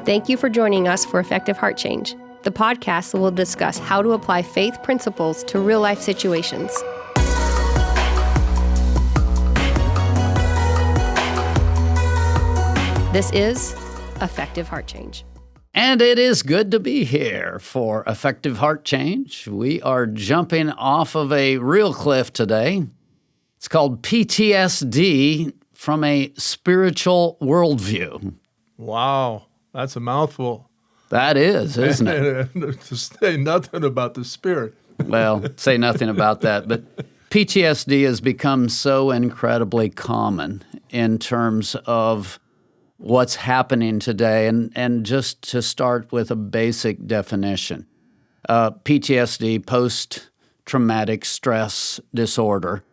Thank you for joining us for Effective Heart Change. The podcast will discuss how to apply faith principles to real-life situations. This is Effective Heart Change. And it is good to be here for Effective Heart Change. We are jumping off of a real cliff today. It's called PTSD from a spiritual worldview. Wow, that's a mouthful. That is, isn't it? To say nothing about the spirit. Well, say nothing about that, but PTSD has become so incredibly common in terms of what's happening today. And just to start with a basic definition, PTSD, post-traumatic stress disorder,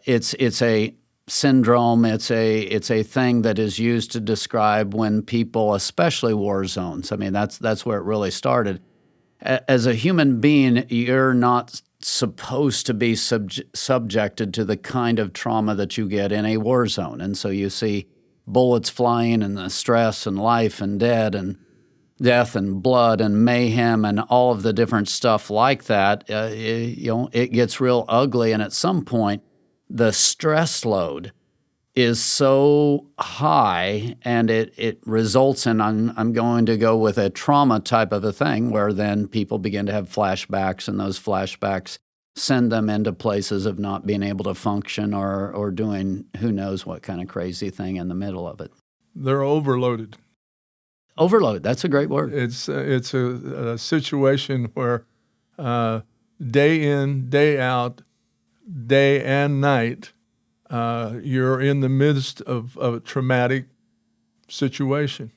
it's a syndrome. It's a thing that is used to describe when people, especially war zones. I mean, that's where it really started. As a human being, you're not supposed to be subjected to the kind of trauma that you get in a war zone. And so you see bullets flying and the stress and life and death and blood and mayhem and all of the different stuff like that. It gets real ugly. And at some point, the stress load is so high, and it results in, I'm going to go with a trauma type of a thing, where then people begin to have flashbacks, and those flashbacks send them into places of not being able to function or doing who knows what kind of crazy thing in the middle of it. They're overloaded. Overload, that's a great word. It's a situation where day in, day out, day and night, you're in the midst of a traumatic situation.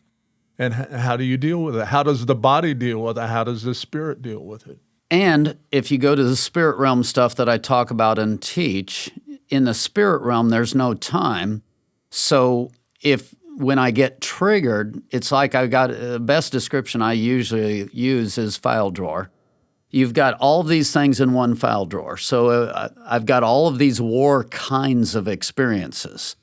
And how do you deal with it? How does the body deal with it? How does the spirit deal with it? And if you go to the spirit realm stuff that I talk about and teach, in the spirit realm, there's no time. So when I get triggered, it's like the best description I usually use is file drawer. You've got all of these things in one file drawer. So I've got all of these war kinds of experiences.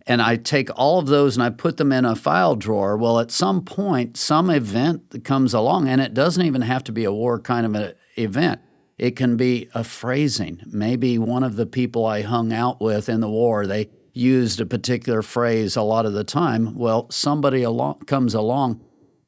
And I take all of those and I put them in a file drawer. Well, at some point, some event that comes along, and it doesn't even have to be a war kind of an event. It can be a phrasing. Maybe one of the people I hung out with in the war, they used a particular phrase a lot of the time. Well, somebody comes along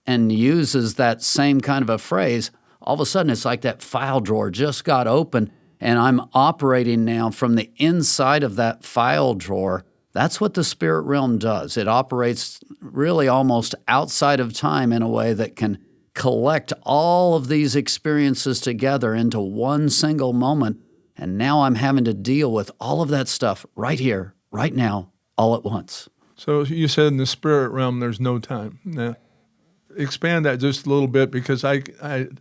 and uses that same kind of a phrase. All of a sudden, it's like that file drawer just got open, and I'm operating now from the inside of that file drawer. That's what the spirit realm does. It operates really almost outside of time in a way that can collect all of these experiences together into one single moment, and now I'm having to deal with all of that stuff right here, right now, all at once. So you said in the spirit realm there's no time. Now, expand that just a little bit, because I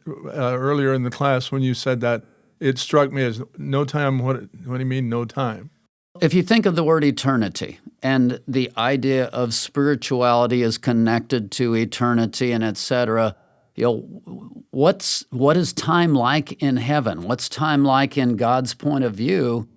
earlier in the class when you said that, it struck me as no time. What do you mean no time? If you think of the word eternity, and the idea of spirituality is connected to eternity and et cetera, what is time like in heaven? What's time like in God's point of view?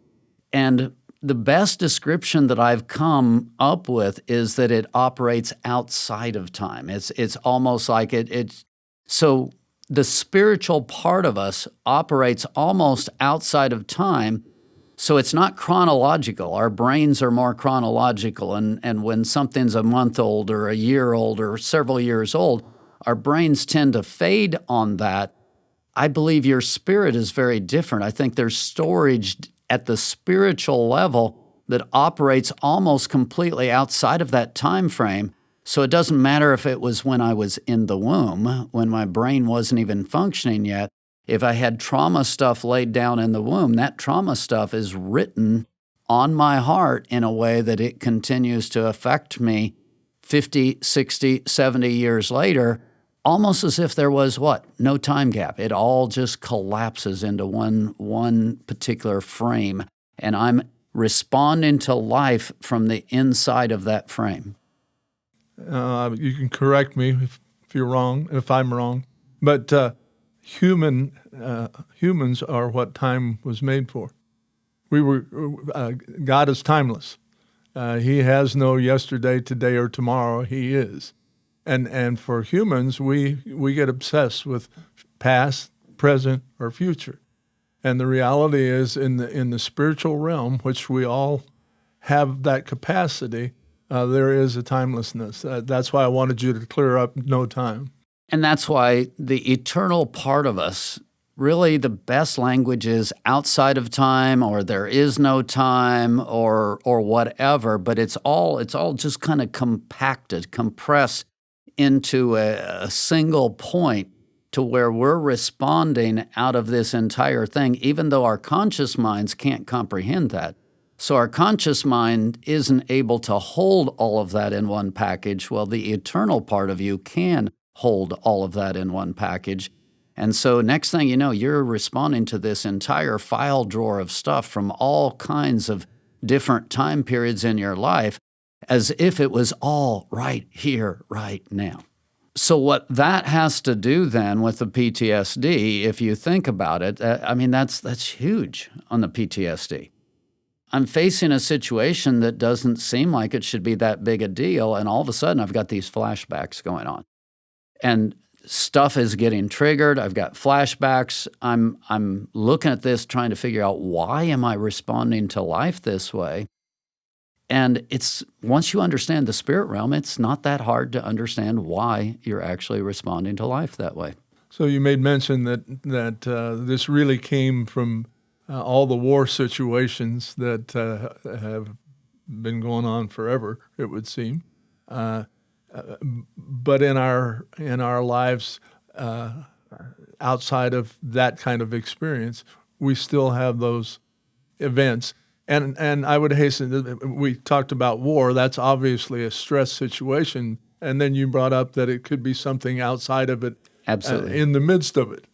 And the best description that I've come up with is that it operates outside of time. It's almost like it's so the spiritual part of us operates almost outside of time. So it's not chronological. Our brains are more chronological. And when something's a month old or a year old or several years old, our brains tend to fade on that. I believe your spirit is very different. I think there's storage at the spiritual level that operates almost completely outside of that time frame. So it doesn't matter if it was when I was in the womb, when my brain wasn't even functioning yet. If I had trauma stuff laid down in the womb, that trauma stuff is written on my heart in a way that it continues to affect me 50, 60, 70 years later, almost as if there was no time gap. It all just collapses into one particular frame, and I'm responding to life from the inside of that frame. You can correct me if you're wrong, if I'm wrong, but humans are what time was made for. God is timeless. He has no yesterday, today, or tomorrow. He is. And for humans, we get obsessed with past, present, or future. And the reality is in the spiritual realm, which we all have that capacity, there is a timelessness. That's why I wanted you to clear up no time. And that's why the eternal part of us, really the best language is outside of time, or there is no time, or whatever, but it's all just kind of compacted, compressed into a single point to where we're responding out of this entire thing, even though our conscious minds can't comprehend that. So our conscious mind isn't able to hold all of that in one package. Well, the eternal part of you can hold all of that in one package. And so next thing you know, you're responding to this entire file drawer of stuff from all kinds of different time periods in your life as if it was all right here, right now. So what that has to do then with the PTSD, if you think about it, that's huge on the PTSD. I'm facing a situation that doesn't seem like it should be that big a deal, and all of a sudden I've got these flashbacks going on. And stuff is getting triggered. I've got flashbacks. I'm looking at this trying to figure out, why am I responding to life this way? And it's, once you understand the spirit realm, it's not that hard to understand why you're actually responding to life that way. So you made mention that this really came from all the war situations that have been going on forever, it would seem. But in our lives outside of that kind of experience, we still have those events. And I would hasten, we talked about war. That's obviously a stress situation. And then you brought up that it could be something outside of it. Absolutely. In the midst of it.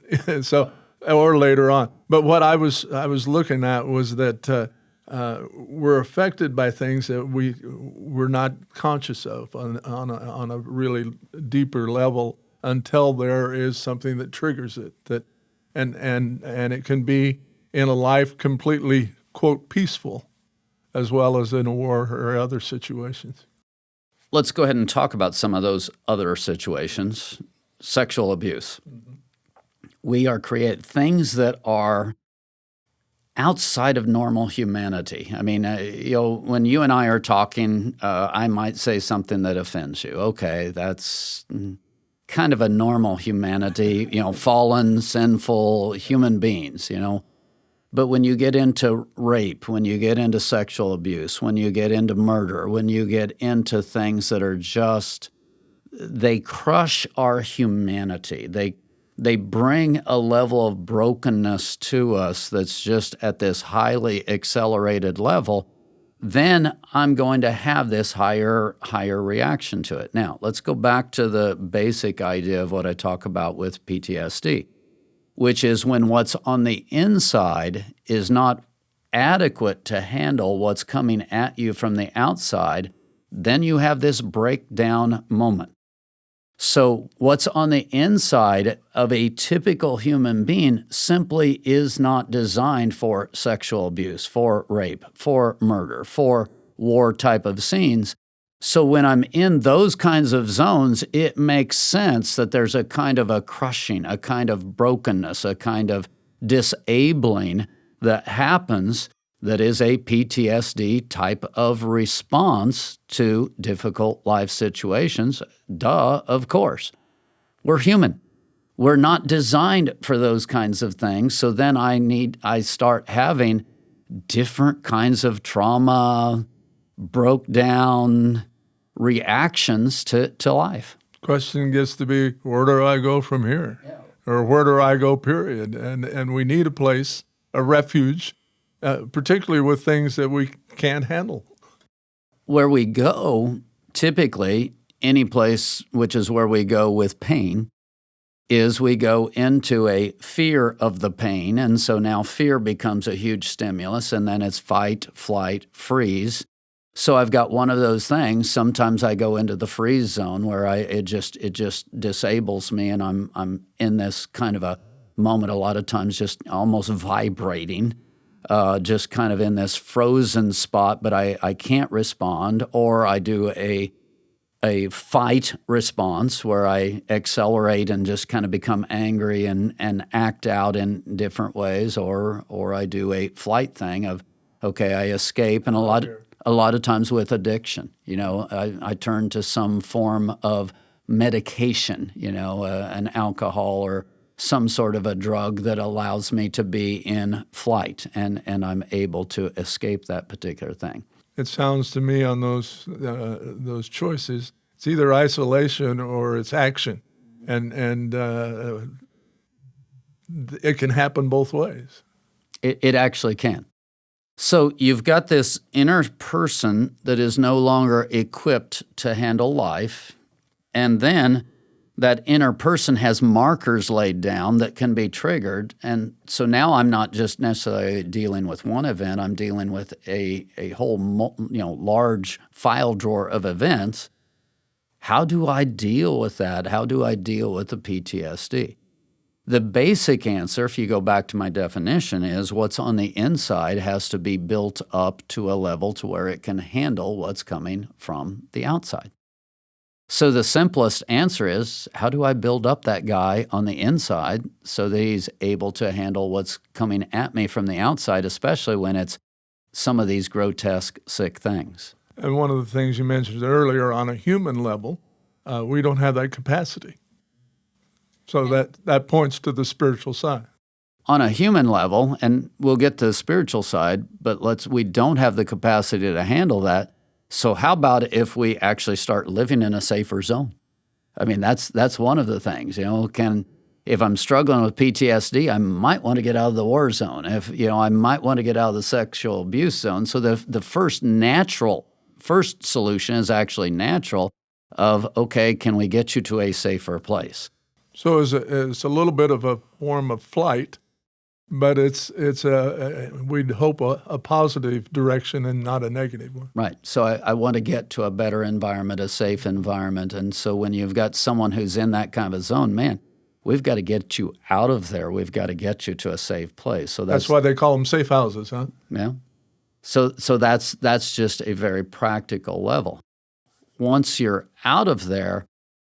So, or later on. But what I was looking at was that we're affected by things that we're not conscious of on a really deeper level until there is something that triggers it. And it can be in a life completely, quote, peaceful, as well as in a war or other situations. Let's go ahead and talk about some of those other situations. Sexual abuse. Mm-hmm. We are creating things that are outside of normal humanity. I mean, when you and I are talking, I might say something that offends you. Okay, that's kind of a normal humanity, fallen, sinful human beings, But when you get into rape, when you get into sexual abuse, when you get into murder, when you get into things that are just, they crush our humanity. They bring a level of brokenness to us that's just at this highly accelerated level, then I'm going to have this higher reaction to it. Now, let's go back to the basic idea of what I talk about with PTSD, which is when what's on the inside is not adequate to handle what's coming at you from the outside, then you have this breakdown moment. So what's on the inside of a typical human being simply is not designed for sexual abuse, for rape, for murder, for war type of scenes. So when I'm in those kinds of zones, it makes sense that there's a kind of a crushing, a kind of brokenness, a kind of disabling that happens that is a PTSD type of response to difficult life situations. Duh, of course. We're human. We're not designed for those kinds of things. So then I start having different kinds of trauma, broke down reactions to life. Question gets to be, where do I go from here? Yeah. Or where do I go, period? And we need a place, a refuge, particularly with things that we can't handle. Where we go, typically, any place which is where we go with pain, is we go into a fear of the pain. And so now fear becomes a huge stimulus, and then it's fight, flight, freeze. So I've got one of those things. Sometimes I go into the freeze zone where it just disables me, and I'm in this kind of a moment, a lot of times just almost vibrating, just kind of in this frozen spot, but I can't respond, or I do a a fight response where I accelerate and just kind of become angry and act out in different ways, or I do a flight thing of, okay, I escape, and a lot of times with addiction, I turn to some form of medication, an alcohol or some sort of a drug that allows me to be in flight, and I'm able to escape that particular thing. It sounds to me on those choices, it's either isolation or it's action, and it can happen both ways. It actually can. So you've got this inner person that is no longer equipped to handle life, and then that inner person has markers laid down that can be triggered. And so now I'm not just necessarily dealing with one event, I'm dealing with a whole large file drawer of events. How do I deal with that? How do I deal with the PTSD? The basic answer, if you go back to my definition, is what's on the inside has to be built up to a level to where it can handle what's coming from the outside. So the simplest answer is, how do I build up that guy on the inside so that he's able to handle what's coming at me from the outside, especially when it's some of these grotesque, sick things? And one of the things you mentioned earlier, on a human level, we don't have that capacity. So that points to the spiritual side. On a human level, and we'll get to the spiritual side, but we don't have the capacity to handle that. So how about if we actually start living in a safer zone? I mean, that's one of the things. If I'm struggling with PTSD, I might want to get out of the war zone. I might want to get out of the sexual abuse zone. So the first solution is actually natural. Of okay, can we get you to a safer place? So it's a little bit of a form of flight, but we'd hope a positive direction and not a negative one. Right. So I want to get to a better environment, a safe environment. And so when you've got someone who's in that kind of a zone, man, we've got to get you out of there. We've got to get you to a safe place. So that's why they call them safe houses, huh? Yeah. So that's just a very practical level. Once you're out of there,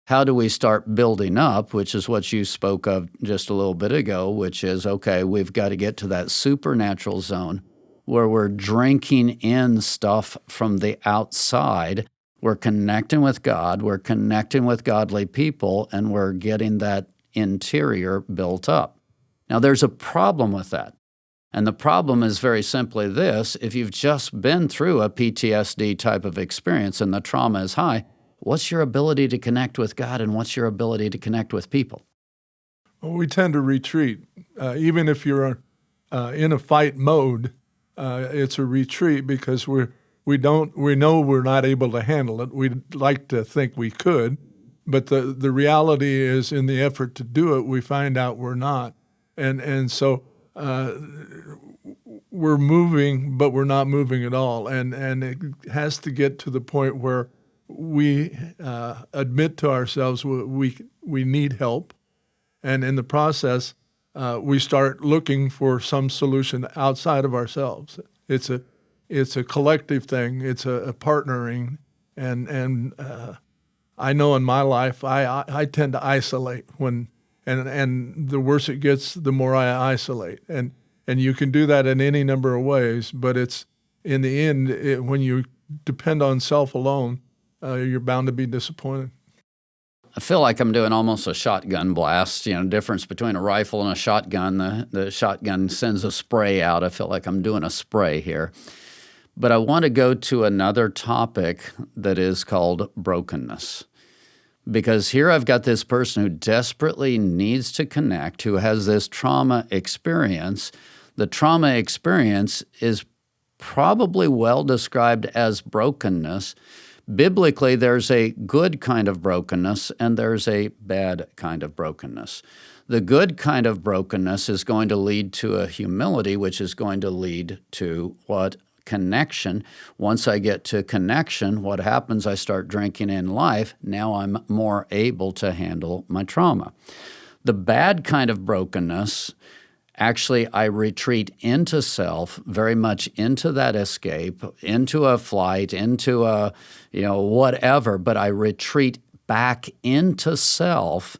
how do we start building up, which is what you spoke of just a little bit ago, which is, okay, we've got to get to that supernatural zone where we're drinking in stuff from the outside. We're connecting with God, we're connecting with godly people, and we're getting that interior built up. Now, there's a problem with that. And the problem is very simply this: if you've just been through a PTSD type of experience and the trauma is high, what's your ability to connect with God and what's your ability to connect with people? Well, we tend to retreat. Even if you're in a fight mode, it's a retreat because we know we're not able to handle it. We'd like to think we could, but the reality is, in the effort to do it, we find out we're not. And so we're moving, but we're not moving at all. And it has to get to the point where we admit to ourselves we need help, and in the process, we start looking for some solution outside of ourselves. It's a collective thing. It's a partnering, and I know in my life I tend to isolate and the worse it gets, the more I isolate, and you can do that in any number of ways. But it's in the end, when you depend on self alone, you're bound to be disappointed. I feel like I'm doing almost a shotgun blast, difference between a rifle and a shotgun. The shotgun sends a spray out. I feel like I'm doing a spray here. But I want to go to another topic that is called brokenness. Because here I've got this person who desperately needs to connect, who has this trauma experience. The trauma experience is probably well described as brokenness. Biblically, there's a good kind of brokenness and there's a bad kind of brokenness. The good kind of brokenness is going to lead to a humility, which is going to lead to what? Connection. Once I get to connection, what happens? I start drinking in life. Now I'm more able to handle my trauma. The bad kind of brokenness actually I retreat into self, very much into that escape, into a flight, into a, whatever, but I retreat back into self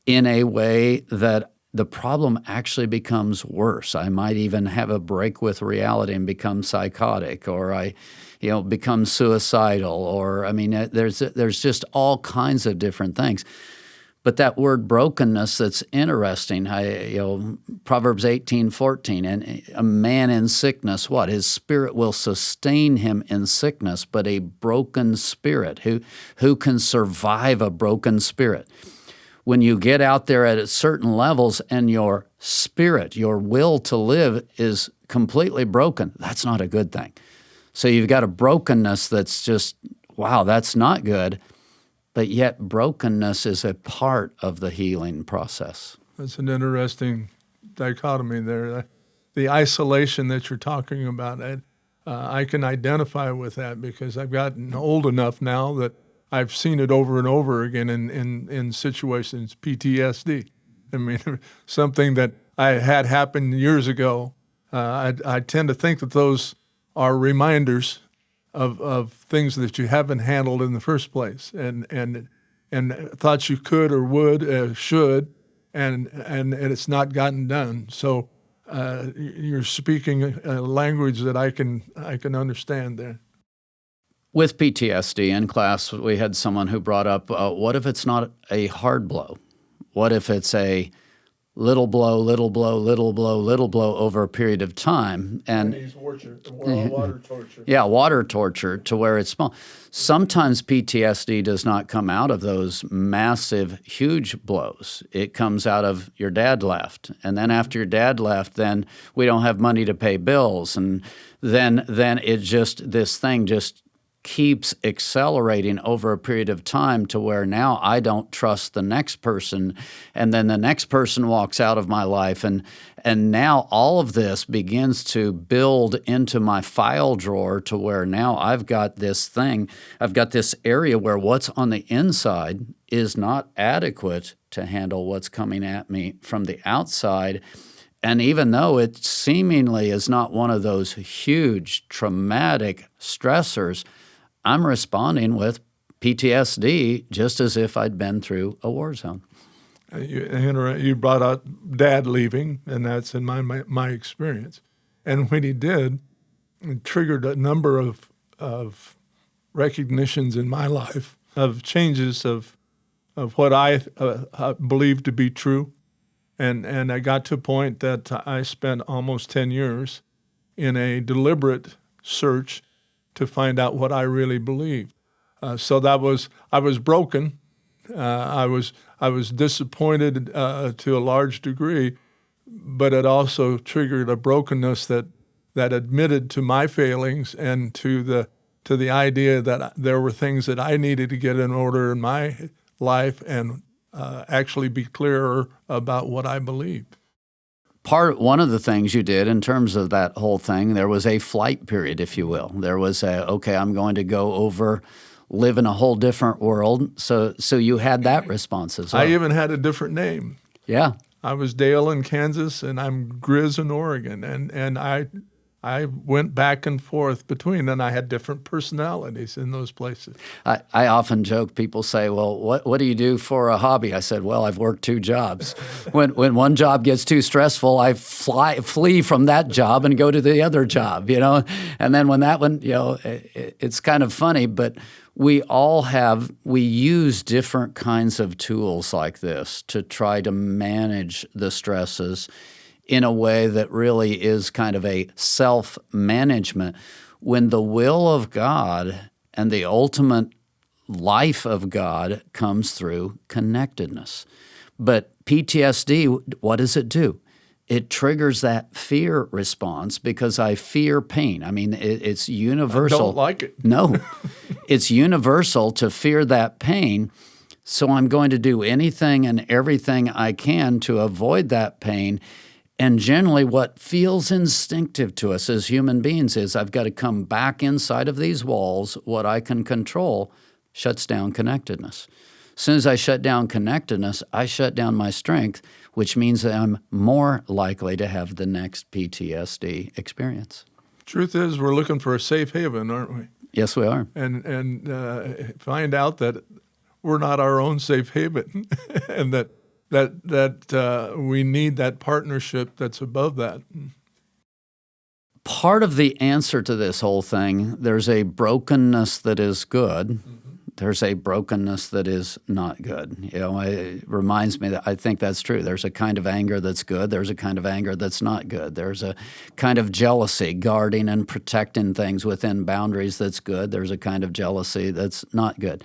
in a way that the problem actually becomes worse. I might even have a break with reality and become psychotic, or I, become suicidal, or there's just all kinds of different things. But that word brokenness, that's interesting. Proverbs 18:14, and a man in sickness, what? His spirit will sustain him in sickness, but a broken spirit, who can survive a broken spirit? When you get out there at certain levels and your spirit, your will to live is completely broken, that's not a good thing. So you've got a brokenness that's just, wow, that's not good. But yet brokenness is a part of the healing process. That's an interesting dichotomy there. The isolation that you're talking about, I can identify with that because I've gotten old enough now that I've seen it over and over again in situations, PTSD. Something that I had happen years ago. I tend to think that those are reminders of things that you haven't handled in the first place, and thought you could or would, should, and it's not gotten done. So you're speaking a language that I can understand there. With PTSD in class, we had someone who brought up, what if it's not a hard blow? What if it's a little blow, little blow, little blow, little blow over a period of time? And water torture. Yeah, water torture to where it's small. Sometimes PTSD does not come out of those massive, huge blows. It comes out of your dad left. And then after your dad left, then we don't have money to pay bills. And then this thing just keeps accelerating over a period of time to where now I don't trust the next person, and then the next person walks out of my life, and now all of this begins to build into my file drawer to where now I've got this area where what's on the inside is not adequate to handle what's coming at me from the outside. And even though it seemingly is not one of those huge traumatic stressors, I'm responding with PTSD just as if I'd been through a war zone. You brought out Dad leaving, and that's in my experience. And when he did, it triggered a number of recognitions in my life of changes of what I believed to be true. And I got to a point that I spent almost 10 years in a deliberate search to find out what I really believed. So I was broken. I was disappointed to a large degree, but it also triggered a brokenness that admitted to my failings and to the idea that there were things that I needed to get in order in my life and actually be clearer about what I believed. One of the things you did in terms of that whole thing, there was a flight period, if you will. There was I'm going to go over, live in a whole different world. So you had that response as well. I even had a different name. Yeah. I was Dale in Kansas, and I'm Grizz in Oregon. And I went back and forth between, and I had different personalities in those places. I often joke, people say, well, what do you do for a hobby? I said, well, I've worked 2 jobs. When one job gets too stressful, I flee from that job and go to the other job, And then when that one, it's kind of funny, but we use different kinds of tools like this to try to manage the stresses in a way that really is kind of a self-management, when the will of God and the ultimate life of God comes through connectedness. But PTSD, what does it do? It triggers that fear response because I fear pain. It's universal. I don't like it. No, it's universal to fear that pain. So I'm going to do anything and everything I can to avoid that pain. And generally what feels instinctive to us as human beings is I've got to come back inside of these walls. What I can control shuts down connectedness. As soon as I shut down connectedness, I shut down my strength, which means that I'm more likely to have the next PTSD experience. Truth is, we're looking for a safe haven, aren't we? Yes, we are. And find out that we're not our own safe haven, and that we need that partnership that's above that. Part of the answer to this whole thing, there's a brokenness that is good. There's a brokenness that is not good. It reminds me that I think that's true. There's a kind of anger that's good. There's a kind of anger that's not good. There's a kind of jealousy, guarding and protecting things within boundaries that's good. There's a kind of jealousy that's not good.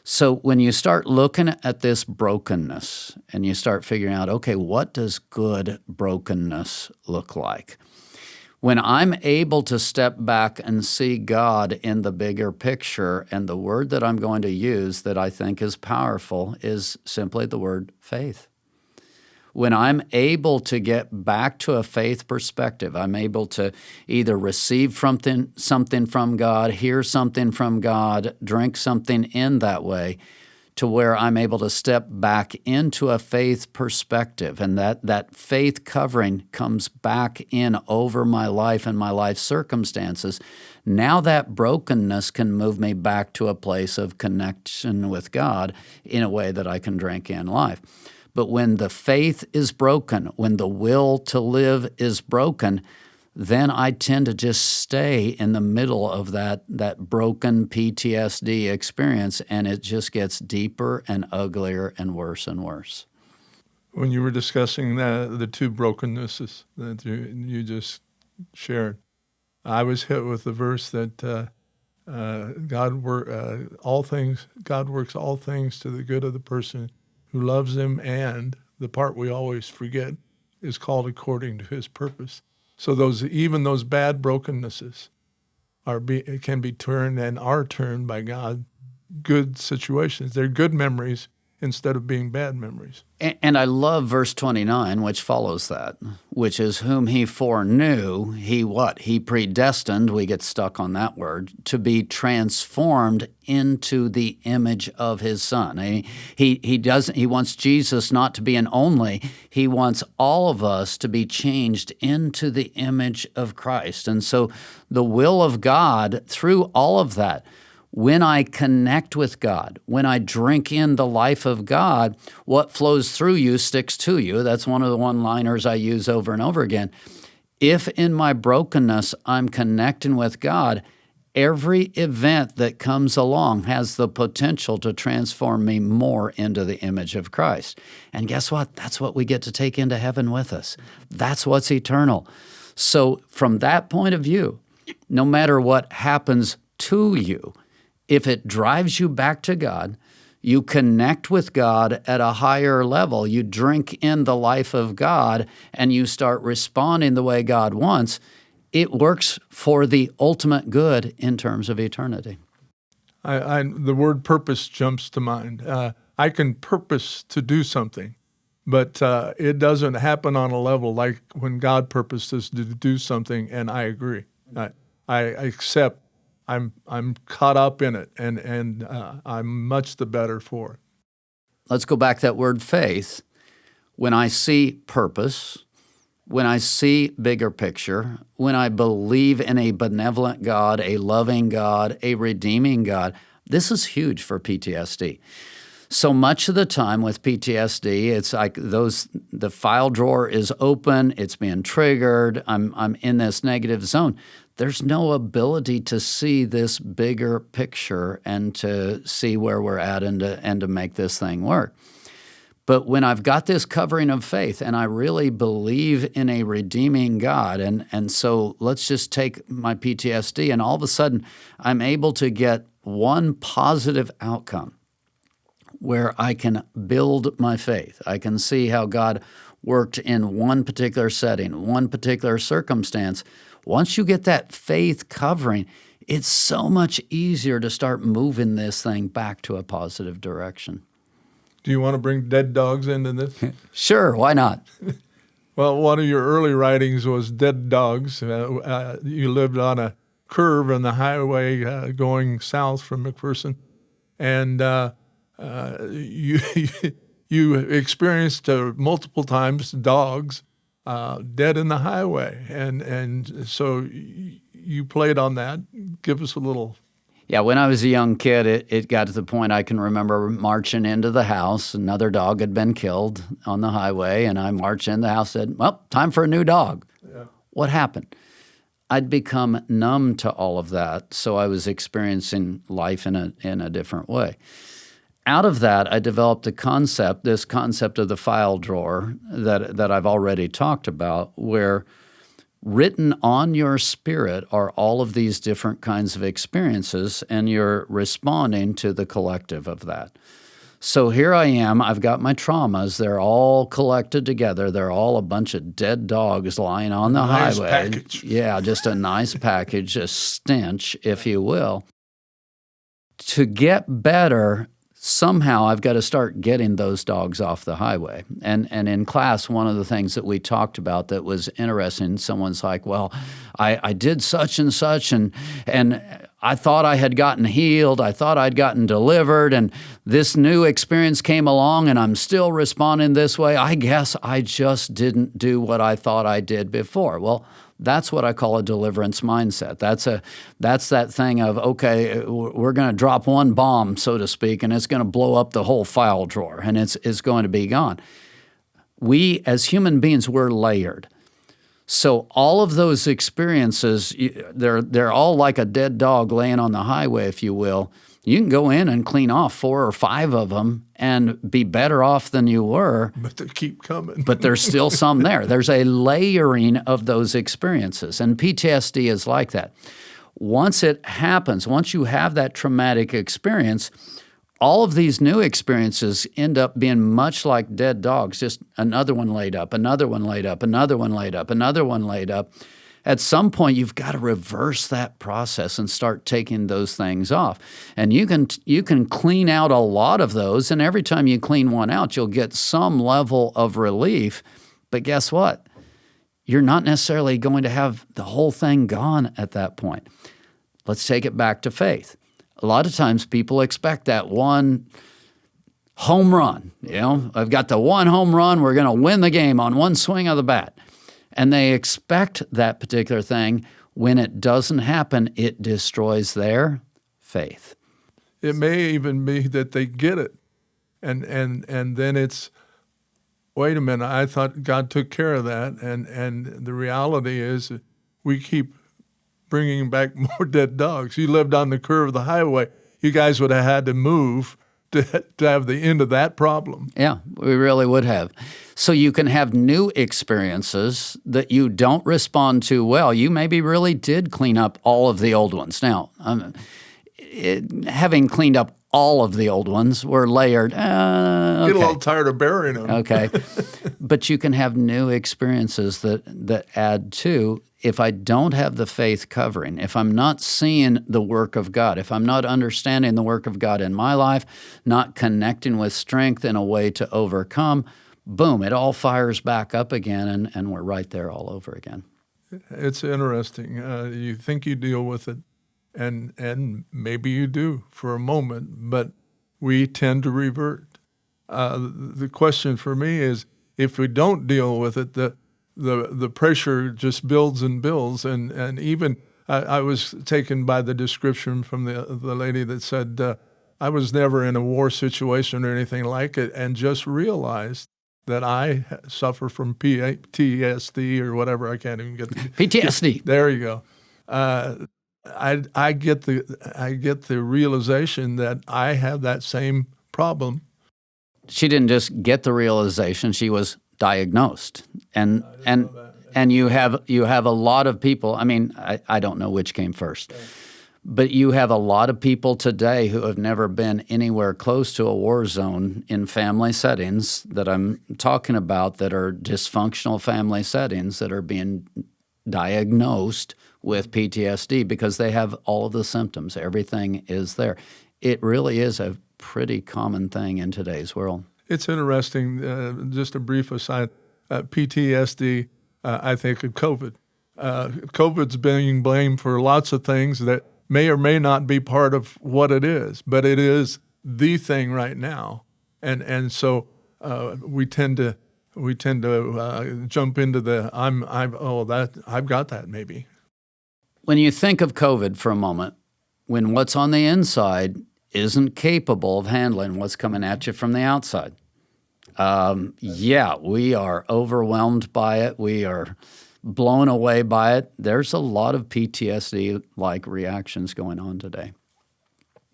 So when you start looking at this brokenness and you start figuring out, okay, what does good brokenness look like? When I'm able to step back and see God in the bigger picture, and the word that I'm going to use that I think is powerful is simply the word faith. When I'm able to get back to a faith perspective, I'm able to either receive something from God, hear something from God, drink something in that way, to where I'm able to step back into a faith perspective, and that faith covering comes back in over my life and my life circumstances. Now that brokenness can move me back to a place of connection with God in a way that I can drink in life. But when the faith is broken, when the will to live is broken, then I tend to just stay in the middle of that broken PTSD experience, and it just gets deeper and uglier and worse and worse. When you were discussing the two brokennesses that you just shared, I was hit with the verse that God works all things to the good of the person who loves him, and the part we always forget is called according to his purpose. So even those bad brokennesses can be turned and are turned by God good situations. They're good memories instead of being bad memories. And I love verse 29, which follows that, which is whom he foreknew, he what? He predestined, we get stuck on that word, to be transformed into the image of his Son. He wants Jesus not to be an only, he wants all of us to be changed into the image of Christ. And so the will of God through all of that, when I connect with God, when I drink in the life of God, what flows through you sticks to you. That's one of the one-liners I use over and over again. If in my brokenness I'm connecting with God, every event that comes along has the potential to transform me more into the image of Christ. And guess what? That's what we get to take into heaven with us. That's what's eternal. So from that point of view, no matter what happens to you, if it drives you back to God, you connect with God at a higher level, you drink in the life of God, and you start responding the way God wants, it works for the ultimate good in terms of eternity. The word purpose jumps to mind. I can purpose to do something, but it doesn't happen on a level like when God purposes to do something, and I agree. I accept. I'm caught up in it, and I'm much the better for it. Let's go back to that word faith. When I see purpose, when I see bigger picture, when I believe in a benevolent God, a loving God, a redeeming God, this is huge for PTSD. So much of the time with PTSD, it's like the file drawer is open, it's being triggered, I'm in this negative zone. There's no ability to see this bigger picture and to see where we're at and to make this thing work. But when I've got this covering of faith and I really believe in a redeeming God, and so let's just take my PTSD, and all of a sudden I'm able to get one positive outcome where I can build my faith. I can see how God worked in one particular setting, one particular circumstance. Once you get that faith covering, it's so much easier to start moving this thing back to a positive direction. Do you want to bring dead dogs into this? Sure, why not? Well, one of your early writings was dead dogs. You lived on a curve on the highway going south from McPherson, and You you experienced multiple times dogs dead in the highway, and so you played on that. Give us a little. Yeah, when I was a young kid, it got to the point I can remember marching into the house. Another dog had been killed on the highway, and I marched in the house and said, well, time for a new dog. Yeah. What happened? I'd become numb to all of that, so I was experiencing life in a different way. Out of that, I developed this concept of the file drawer that I've already talked about, where written on your spirit are all of these different kinds of experiences, and you're responding to the collective of that. So here I am, I've got my traumas, they're all collected together, they're all a bunch of dead dogs lying on the highway. Package. Yeah, just a nice package, a stench, if you will. To get better, somehow I've got to start getting those dogs off the highway. And in class, one of the things that we talked about that was interesting, someone's like, well, I did such and such, and I thought I had gotten healed, I thought I'd gotten delivered, and this new experience came along and I'm still responding this way. I guess I just didn't do what I thought I did before. Well, that's what I call a deliverance mindset. That's that thing of, okay, we're going to drop one bomb, so to speak, and it's going to blow up the whole file drawer, and it's going to be gone. We, as human beings, we're layered. So all of those experiences, they're all like a dead dog laying on the highway, if you will. You can go in and clean off 4 or 5 of them and be better off than you were. But they keep coming. But there's still some there. There's a layering of those experiences. And PTSD is like that. Once it happens, once you have that traumatic experience, all of these new experiences end up being much like dead dogs, just another one laid up, another one laid up, another one laid up, another one laid up. At some point, you've got to reverse that process and start taking those things off. And you can clean out a lot of those, and every time you clean one out, you'll get some level of relief. But guess what? You're not necessarily going to have the whole thing gone at that point. Let's take it back to faith. A lot of times people expect that one home run. I've got the one home run, we're going to win the game on one swing of the bat. And they expect that particular thing. When it doesn't happen, it destroys their faith. It may even be that they get it. And then it's, wait a minute, I thought God took care of that. And the reality is we keep bringing back more dead dogs. You lived on the curve of the highway. You guys would have had to move to have the end of that problem. Yeah, we really would have. So you can have new experiences that you don't respond to well. You maybe really did clean up all of the old ones. Now, having cleaned up all of the old ones were layered. Okay. Get a little tired of burying them. Okay. But you can have new experiences that add to. If I don't have the faith covering, if I'm not seeing the work of God, if I'm not understanding the work of God in my life, not connecting with strength in a way to overcome, boom, it all fires back up again, and we're right there all over again. It's interesting. You think you deal with it, and maybe you do for a moment, but we tend to revert. The question for me is, if we don't deal with it, the pressure just builds and builds, and even I was taken by the description from the lady that said, I was never in a war situation or anything like it, and just realized that I suffer from PTSD or whatever. I can't even get the PTSD. There you go. I get the realization that I have that same problem. She didn't just get the realization; she was diagnosed, and you have a lot of people. I mean, I don't know which came first, but you have a lot of people today who have never been anywhere close to a war zone in family settings that I'm talking about, that are dysfunctional family settings, that are being diagnosed with PTSD because they have all of the symptoms. Everything is there. It really is a pretty common thing in today's world. It's interesting, just a brief aside, PTSD, I think of COVID. COVID's being blamed for lots of things that may or may not be part of what it is, but it is the thing right now, and so we tend to jump into the I've got that maybe. When you think of COVID for a moment, when what's on the inside isn't capable of handling what's coming at you from the outside, we are overwhelmed by it. We are blown away by it. There's a lot of PTSD-like reactions going on today.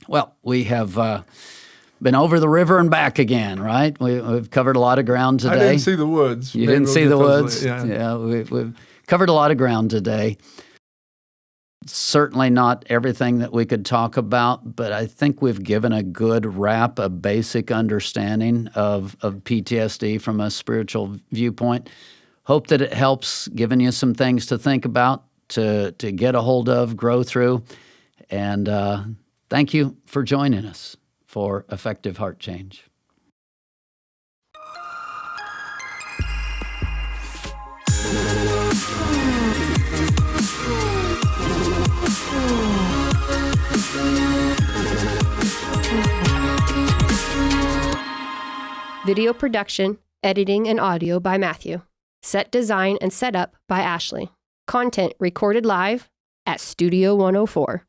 Well, we have been over the river and back again, right? We've covered a lot of ground today. I didn't see the woods. You didn't see the woods? Yeah, we've covered a lot of ground today. Certainly not everything that we could talk about, but I think we've given a good wrap, a basic understanding of PTSD from a spiritual viewpoint. Hope that it helps, giving you some things to think about, to get a hold of, grow through. And thank you for joining us for Effective Heart Change. Video production, editing, and audio by Matthew. Set design and setup by Ashley. Content recorded live at Studio 104.